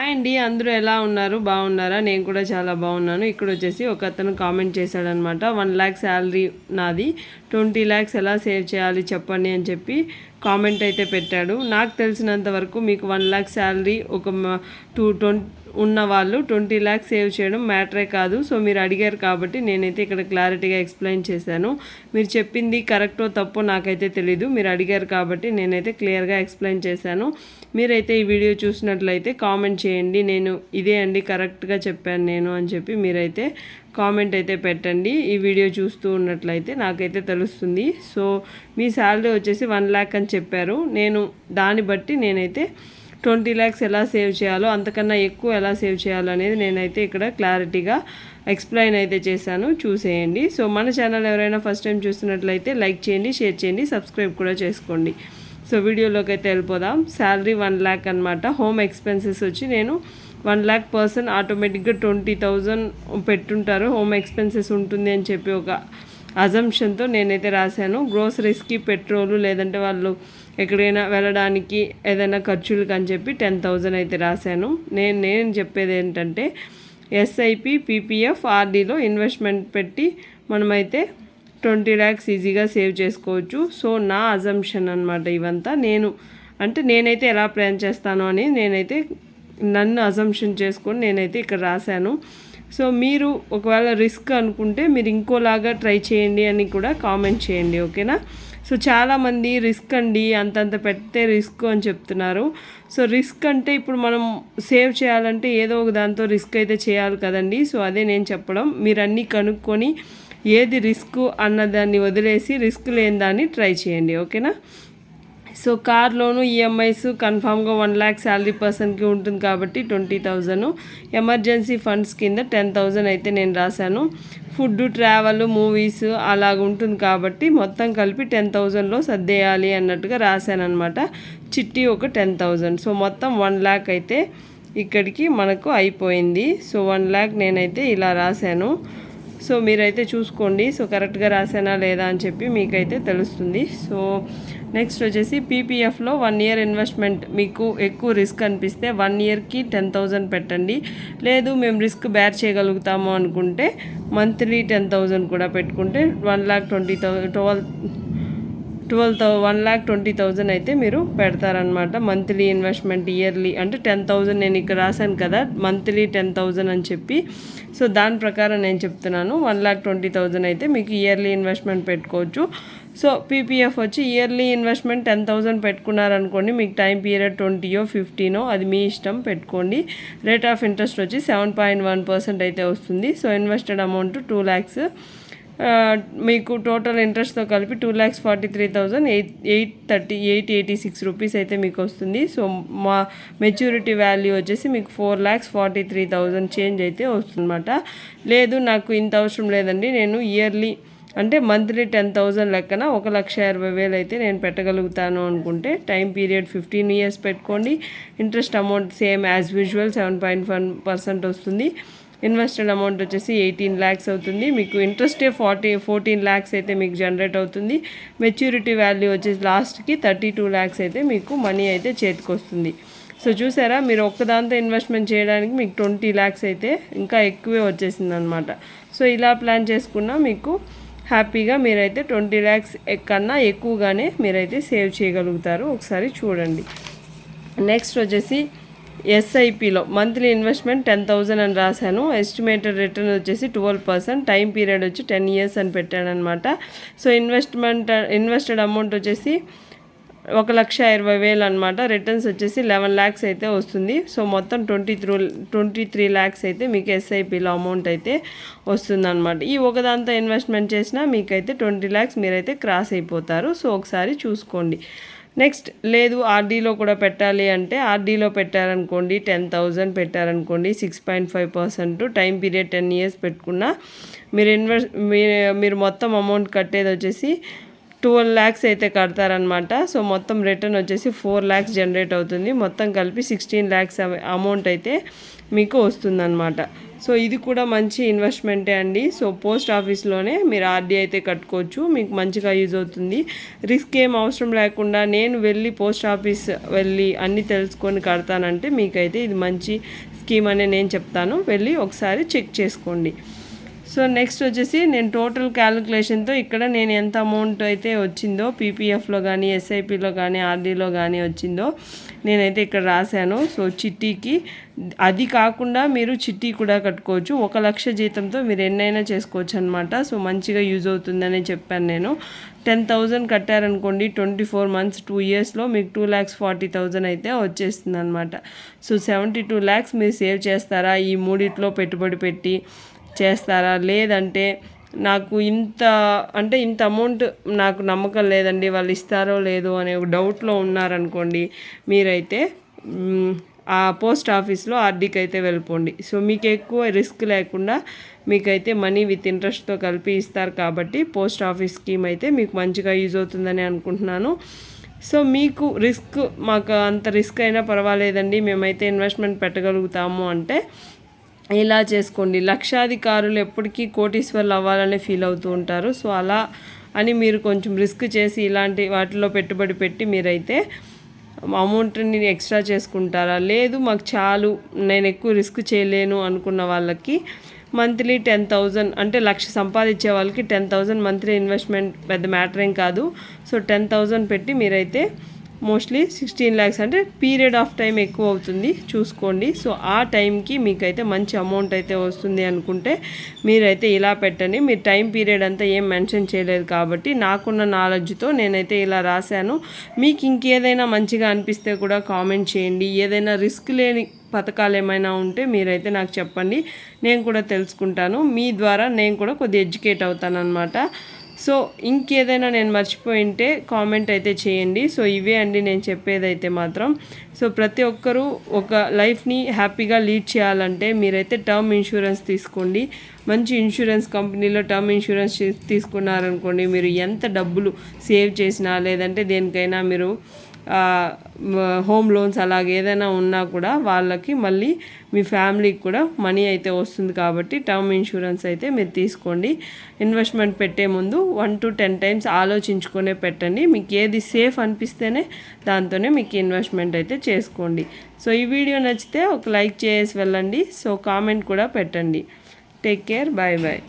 Hi అండి, అందరూ ఎలా ఉన్నారు? బాగున్నారా? నేను కూడా చాలా బాగున్నాను. ఇక్కడ వచ్చేసి ఒక అతను కామెంట్ చేశాడనమాట. 1,00,000 శాలరీ నాది, 20 lakhs ఎలా సేవ్ చేయాలి చెప్పండి అని చెప్పి కామెంట్ అయితే పెట్టాడు. నాకు తెలిసినంత వరకు మీకు 1,00,000 శాలరీ ఒక 20 ఉన్న వాళ్ళు 20 lakhs సేవ్ చేయడం మ్యాటరే కాదు. సో మీరు అడిగారు కాబట్టి నేనైతే ఇక్కడ క్లారిటీగా ఎక్స్ప్లెయిన్ చేశాను. మీరు చెప్పింది కరెక్టో తప్పో నాకైతే తెలీదు. మీరు అడిగారు కాబట్టి నేనైతే క్లియర్గా ఎక్స్ప్లెయిన్ చేశాను. మీరైతే ఈ వీడియో చూసినట్లయితే కామెంట్ చేయండి, నేను ఇదే అండి కరెక్ట్గా చెప్పాను నేను అని చెప్పి మీరైతే కామెంట్ అయితే పెట్టండి. ఈ వీడియో చూస్తూ ఉన్నట్లయితే నాకైతే తెలుస్తుంది. సో మీ శాలరీ వచ్చేసి 1 lakh అని చెప్పారు. నేను దాన్ని బట్టి నేనైతే 20 lakhs ఎలా సేవ్ చేయాలో, అంతకన్నా ఎక్కువ ఎలా సేవ్ చేయాలో అనేది నేనైతే ఇక్కడ క్లారిటీగా ఎక్స్ప్లెయిన్ అయితే చేశాను, చూసేయండి. సో మన ఛానల్ ఎవరైనా ఫస్ట్ టైం చూస్తున్నట్లయితే లైక్ చేయండి, షేర్ చేయండి, సబ్స్క్రైబ్ కూడా చేసుకోండి. సో వీడియోలోకి అయితే వెళ్ళిపోదాం. శాలరీ 1 lakh అనమాట. హోమ్ ఎక్స్పెన్సెస్ వచ్చి నేను 1 lakh పర్సన్ ఆటోమేటిక్గా 20,000 పెట్టుంటారు, హోమ్ ఎక్స్పెన్సెస్ ఉంటుంది అని చెప్పి ఒక అజంప్షన్తో నేనైతే రాశాను. గ్రోసరీస్కి, పెట్రోలు, లేదంటే వాళ్ళు ఎక్కడైనా వెళ్ళడానికి ఏదైనా ఖర్చులకు అని చెప్పి 10,000 అయితే రాశాను. నేను చెప్పేది ఏంటంటే ఎస్ఐపి, పీపీఎఫ్, ఆర్డీలో ఇన్వెస్ట్మెంట్ పెట్టి మనమైతే 20 lakhs ఈజీగా సేవ్ చేసుకోవచ్చు. సో నా అజంప్షన్ అనమాట ఇవంతా. నేనైతే ఎలా ప్లాన్ చేస్తాను అని నేనైతే నన్ను అజంప్షన్ చేసుకొని నేనైతే ఇక్కడ రాశాను. సో మీరు ఒకవేళ రిస్క్ అనుకుంటే మీరు ఇంకోలాగా ట్రై చేయండి అని కూడా కామెంట్ చేయండి, ఓకేనా? సో చాలామంది రిస్క్ అండి, అంతంత పెడితే రిస్క్ అని చెప్తున్నారు. సో రిస్క్ అంటే ఇప్పుడు మనం సేవ్ చేయాలంటే ఏదో ఒక దాంతో రిస్క్ అయితే చేయాలి కదండి. సో అదే నేను చెప్పడం, మీరు అన్నీ కనుక్కొని ఏది రిస్క్ అన్నదాన్ని వదిలేసి రిస్క్ లేని దాన్ని ట్రై చేయండి, ఓకేనా? సో కార్ లోను, ఈఎంఐస్ కన్ఫామ్గా 1 lakh శాలరీ పర్సన్కి ఉంటుంది కాబట్టి 20,000, ఎమర్జెన్సీ ఫండ్స్ కింద 10,000 అయితే నేను రాశాను. ఫుడ్, ట్రావెల్, మూవీస్ అలాగ ఉంటుంది కాబట్టి మొత్తం కలిపి 10,000లో సర్దేయాలి అన్నట్టుగా రాశాను అనమాట. చిట్టి ఒక 10,000. సో మొత్తం 1 lakh అయితే ఇక్కడికి మనకు అయిపోయింది. సో 1 lakh నేనైతే ఇలా రాశాను. సో మీరైతే చూసుకోండి, సో కరెక్ట్గా రాసానా లేదా అని చెప్పి మీకైతే తెలుస్తుంది. సో నెక్స్ట్ వచ్చేసి పీపీఎఫ్లో 1 year ఇన్వెస్ట్మెంట్. మీకు ఎక్కువ రిస్క్ అనిపిస్తే 1 yearకి 10,000 పెట్టండి. లేదు మేము రిస్క్ బేర్ చేయగలుగుతాము అనుకుంటే మంత్లీ 10,000 కూడా పెట్టుకుంటే 1,20,000 అయితే మీరు పెడతారనమాట. మంత్లీ ఇన్వెస్ట్మెంట్ ఇయర్లీ అంటే 10,000 నేను ఇక్కడ రాశాను కదా, మంత్లీ 10,000 అని చెప్పి. సో దాని ప్రకారం నేను చెప్తున్నాను. 1,20,000 అయితే మీకు ఇయర్లీ ఇన్వెస్ట్మెంట్ పెట్టుకోవచ్చు. సో పీపీఎఫ్ వచ్చి ఇయర్లీ ఇన్వెస్ట్మెంట్ 10,000 పెట్టుకున్నారనుకోండి, మీకు టైం పీరియడ్ 20 15 అది మీ ఇష్టం పెట్టుకోండి. రేట్ ఆఫ్ ఇంట్రెస్ట్ వచ్చి 7.1% అయితే వస్తుంది. So invested amount 2 lakhs. మీకు టోటల్ ఇంట్రెస్ట్తో కలిపి 2,43,886 రూపీస్ అయితే మీకు వస్తుంది. సో మా మెచ్యూరిటీ వాల్యూ వచ్చేసి మీకు 4,43,000 చేంజ్ అయితే వస్తుందన్నమాట. లేదు నాకు ఇంత అవసరం లేదండి, నేను ఇయర్లీ అంటే మంత్లీ 10,000 లెక్కన 1,60,000 అయితే నేను పెట్టగలుగుతాను అనుకుంటే టైం పీరియడ్ 15 years పెట్టుకోండి. Interest amount same as usual 7.1% వస్తుంది. ఇన్వెస్టెడ్ అమౌంట్ వచ్చేసి 18 lakhs అవుతుంది. మీకు ఇంట్రెస్టే 14 lakhs అయితే మీకు జనరేట్ అవుతుంది. మెచ్యూరిటీ వాల్యూ వచ్చేసి లాస్ట్కి 32 lakhs అయితే మీకు మనీ అయితే చేతికి వస్తుంది. సో చూసారా, మీరు ఒక్కదాంతో ఇన్వెస్ట్మెంట్ చేయడానికి మీకు 20 lakhs అయితే ఇంకా ఎక్కువే వచ్చేసింది అనమాట. సో ఇలా ప్లాన్ చేసుకున్నా మీకు హ్యాపీగా మీరైతే 20 lakhs కన్నా ఎక్కువగానే మీరైతే సేవ్ చేయగలుగుతారు. ఒకసారి చూడండి. నెక్స్ట్ వచ్చేసి ఎస్ఐపిలో మంత్లీ ఇన్వెస్ట్మెంట్ 10,000 అని రాశాను. ఎస్టిమేటెడ్ రిటర్న్ వచ్చేసి 12%, టైం పీరియడ్ వచ్చి 10 years అని పెట్టానమాట. సో ఇన్వెస్టెడ్ అమౌంట్ వచ్చేసి 1,20,000 అనమాట. రిటర్న్స్ వచ్చేసి 11 lakhs అయితే వస్తుంది. సో మొత్తం 23 lakhs అయితే మీకు ఎస్ఐపిలో అమౌంట్ అయితే వస్తుందన్నమాట. ఈ ఒకదాంతో ఇన్వెస్ట్మెంట్ చేసినా మీకైతే 20 lakhs మీరైతే క్రాస్ అయిపోతారు. సో ఒకసారి చూసుకోండి. నెక్స్ట్ లేదు ఆర్డీలో కూడా పెట్టాలి అంటే ఆర్డీలో పెట్టారనుకోండి, 10,000 పెట్టారనుకోండి, 6.5%, టైం పీరియడ్ 10 years పెట్టుకున్నా మీరు మొత్తం అమౌంట్ కట్టేది వచ్చేసి 12 lakhs అయితే కడతారనమాట. సో మొత్తం రిటర్న్ వచ్చేసి 4 lakhs జనరేట్ అవుతుంది. మొత్తం కలిపి 16 lakhs అమౌంట్ అయితే మీకు వస్తుందన్నమాట. సో ఇది కూడా మంచి ఇన్వెస్ట్మెంటే అండి. సో పోస్ట్ ఆఫీస్లోనే మీరు ఆర్డీ అయితే కట్టుకోవచ్చు, మీకు మంచిగా యూజ్ అవుతుంది. రిస్క్ ఏం అవసరం లేకుండా నేను వెళ్ళి పోస్ట్ ఆఫీస్ వెళ్ళి అన్నీ తెలుసుకొని కడతానంటే మీకైతే ఇది మంచి స్కీమ్ అనే నేను చెప్తాను. వెళ్ళి ఒకసారి చెక్ చేసుకోండి. సో నెక్స్ట్ వచ్చేసి నేను టోటల్ క్యాలిక్యులేషన్తో ఇక్కడ నేను ఎంత అమౌంట్ అయితే వచ్చిందో పీపీఎఫ్లో కానీ ఎస్ఐపిలో కానీ ఆర్డీలో కానీ వచ్చిందో నేనైతే ఇక్కడ రాశాను. సో చిట్టీకి అది కాకుండా మీరు చిట్టీ కూడా కట్టుకోవచ్చు. 1 లక్ష జీతంతో మీరు ఎన్నైనా చేసుకోవచ్చు అనమాట. సో మంచిగా యూజ్ అవుతుందని చెప్పాను నేను. 10,000 కట్టారనుకోండి 24 months 2 yearsలో మీకు 2,40,000 అయితే వచ్చేస్తుంది అనమాట. సో 72 lakhs మీరు సేవ్ చేస్తారా ఈ మూడిట్లో పెట్టుబడి పెట్టి చేస్తారా, లేదంటే నాకు ఇంత అమౌంట్ నాకు నమ్మకం లేదండి వాళ్ళు ఇస్తారో లేదో అనే ఒక డౌట్లో ఉన్నారనుకోండి, మీరైతే ఆ పోస్ట్ ఆఫీస్లో ఆర్డీకి అయితే వెళ్ళిపోండి. సో మీకు ఎక్కువ రిస్క్ లేకుండా మీకైతే మనీ విత్ ఇంట్రెస్ట్తో కలిపి ఇస్తారు కాబట్టి పోస్ట్ ఆఫీస్ స్కీమ్ అయితే మీకు మంచిగా యూజ్ అవుతుందని అనుకుంటున్నాను. సో మీకు మాకు అంత రిస్క్ అయినా పర్వాలేదండి, మేమైతే ఇన్వెస్ట్మెంట్ పెట్టగలుగుతాము అంటే ఇలా చేసుకోండి. లక్షాధికారులు ఎప్పటికీ కోటీశ్వర్లు అవ్వాలనే ఫీల్ అవుతూ ఉంటారు. సో అలా అని మీరు కొంచెం రిస్క్ చేసి ఇలాంటి వాటిలో పెట్టుబడి పెట్టి మీరైతే అమౌంట్ని ఎక్స్ట్రా చేసుకుంటారా, లేదు మాకు చాలు నేను ఎక్కువ రిస్క్ చేయలేను అనుకున్న వాళ్ళకి మంత్లీ 10,000 అంటే 1,00,000 సంపాదించే వాళ్ళకి 10,000 మంత్లీ ఇన్వెస్ట్మెంట్ పెద్ద మ్యాటర్ ఏం కాదు. సో 10,000 పెట్టి మీరైతే మోస్ట్లీ 16 lakhs అంటే పీరియడ్ ఆఫ్ టైం ఎక్కువ అవుతుంది చూసుకోండి. సో ఆ టైంకి మీకైతే మంచి అమౌంట్ అయితే వస్తుంది అనుకుంటే మీరైతే ఇలా పెట్టండి. మీరు టైం పీరియడ్ అంతా ఏం మెన్షన్ చేయలేదు కాబట్టి నాకున్న నాలెడ్జ్తో నేనైతే ఇలా రాశాను. మీకు ఇంకేదైనా మంచిగా అనిపిస్తే కూడా కామెంట్ చేయండి. ఏదైనా రిస్క్ లేని పథకాలు ఏమైనా ఉంటే మీరైతే నాకు చెప్పండి, నేను కూడా తెలుసుకుంటాను. మీ ద్వారా నేను కూడా కొద్దిగా ఎడ్యుకేట్ అవుతాను అనమాట. సో ఇంకేదైనా నేను మర్చిపోయింటే కామెంట్ అయితే చేయండి. సో ఇవే అండి నేను చెప్పేదైతే మాత్రం. సో ప్రతి ఒక్కరూ ఒక లైఫ్ని హ్యాపీగా లీడ్ చేయాలంటే మీరైతే టర్మ్ ఇన్సూరెన్స్ తీసుకోండి. మంచి ఇన్సూరెన్స్ కంపెనీలో టర్మ్ ఇన్సూరెన్స్ తీసుకున్నారనుకోండి, మీరు ఎంత డబ్బులు సేవ్ చేసినా లేదంటే దేనికైనా మీరు హోమ్ లోన్స్ అలాగే ఏదైనా ఉన్నా కూడా వాళ్ళకి మళ్ళీ మీ ఫ్యామిలీకి కూడా మనీ అయితే వస్తుంది కాబట్టి టర్మ్ ఇన్సూరెన్స్ అయితే మీరు తీసుకోండి. ఇన్వెస్ట్మెంట్ పెట్టే ముందు 1 to 10 times ఆలోచించుకునే పెట్టండి. మీకు ఏది సేఫ్ అనిపిస్తేనే దాంతోనే మీకు ఇన్వెస్ట్మెంట్ అయితే చేసుకోండి. సో ఈ వీడియో నచ్చితే ఒక లైక్ చేసి వెళ్ళండి. సో కామెంట్ కూడా పెట్టండి. Take care, bye bye.